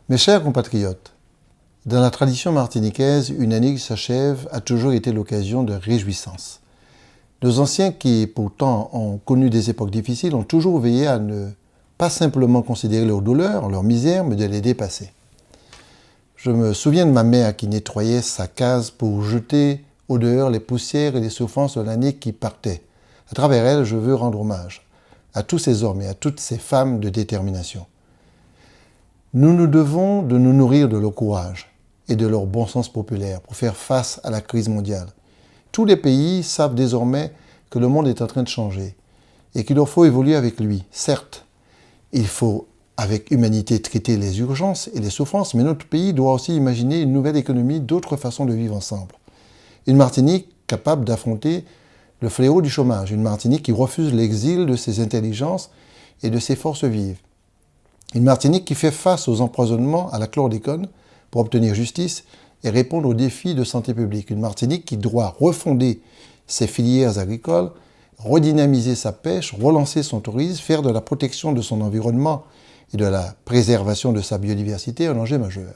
Mes chers compatriotes, dans la tradition martiniquaise, une année qui s'achève a toujours été l'occasion de réjouissance. Nos anciens qui, pourtant, ont connu des époques difficiles, ont toujours veillé à ne pas simplement considérer leurs douleurs, leurs misères, mais de les dépasser. Je me souviens de ma mère qui nettoyait sa case pour jeter au dehors les poussières et les souffrances de l'année qui partait. À travers elle, je veux rendre hommage à tous ces hommes et à toutes ces femmes de détermination. Nous nous devons de nous nourrir de leur courage et de leur bon sens populaire pour faire face à la crise mondiale. Tous les pays savent désormais que le monde est en train de changer et qu'il leur faut évoluer avec lui. Certes, il faut avec humanité traiter les urgences et les souffrances, mais notre pays doit aussi imaginer une nouvelle économie, d'autres façons de vivre ensemble. Une Martinique capable d'affronter le fléau du chômage, une Martinique qui refuse l'exil de ses intelligences et de ses forces vives. Une Martinique qui fait face aux empoisonnements à la chlordécone pour obtenir justice et répondre aux défis de santé publique. Une Martinique qui doit refonder ses filières agricoles, redynamiser sa pêche, relancer son tourisme, faire de la protection de son environnement et de la préservation de sa biodiversité un enjeu majeur.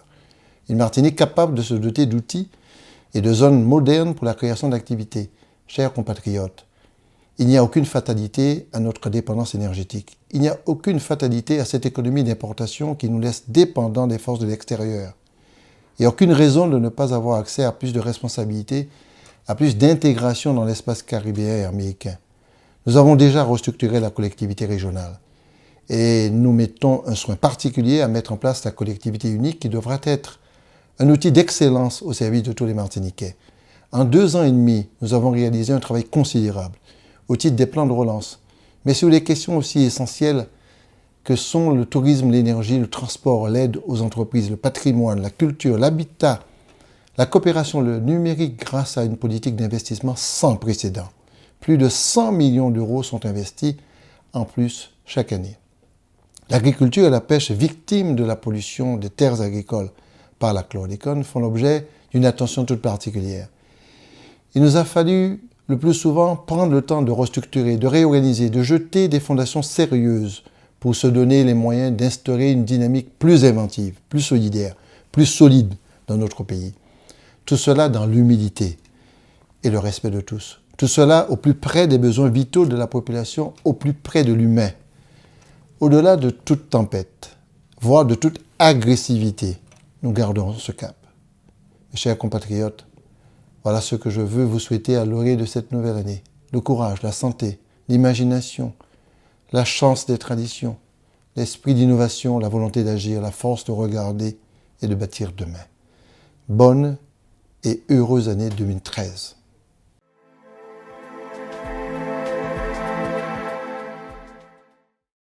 Une Martinique capable de se doter d'outils et de zones modernes pour la création d'activités. Chers compatriotes, il n'y a aucune fatalité à notre dépendance énergétique. Il n'y a aucune fatalité à cette économie d'importation qui nous laisse dépendants des forces de l'extérieur. Il n'y a aucune raison de ne pas avoir accès à plus de responsabilités, à plus d'intégration dans l'espace caribéen et américain. Nous avons déjà restructuré la collectivité régionale et nous mettons un soin particulier à mettre en place la collectivité unique qui devra être un outil d'excellence au service de tous les Martiniquais. En 2 ans et demi, nous avons réalisé un travail considérable au titre des plans de relance, mais sur les questions aussi essentielles que sont le tourisme, l'énergie, le transport, l'aide aux entreprises, le patrimoine, la culture, l'habitat, la coopération, le numérique grâce à une politique d'investissement sans précédent. Plus de 100 millions d'euros sont investis en plus chaque année. L'agriculture et la pêche, victimes de la pollution des terres agricoles par la chlordécone, font l'objet d'une attention toute particulière. Il nous a fallu le plus souvent prendre le temps de restructurer, de réorganiser, de jeter des fondations sérieuses pour se donner les moyens d'instaurer une dynamique plus inventive, plus solidaire, plus solide dans notre pays. Tout cela dans l'humilité et le respect de tous. Tout cela au plus près des besoins vitaux de la population, au plus près de l'humain. Au-delà de toute tempête, voire de toute agressivité, nous garderons ce cap. Mes chers compatriotes, voilà ce que je veux vous souhaiter à l'orée de cette nouvelle année. Le courage, la santé, l'imagination, la chance des traditions, l'esprit d'innovation, la volonté d'agir, la force de regarder et de bâtir demain. Bonne et heureuse année 2013.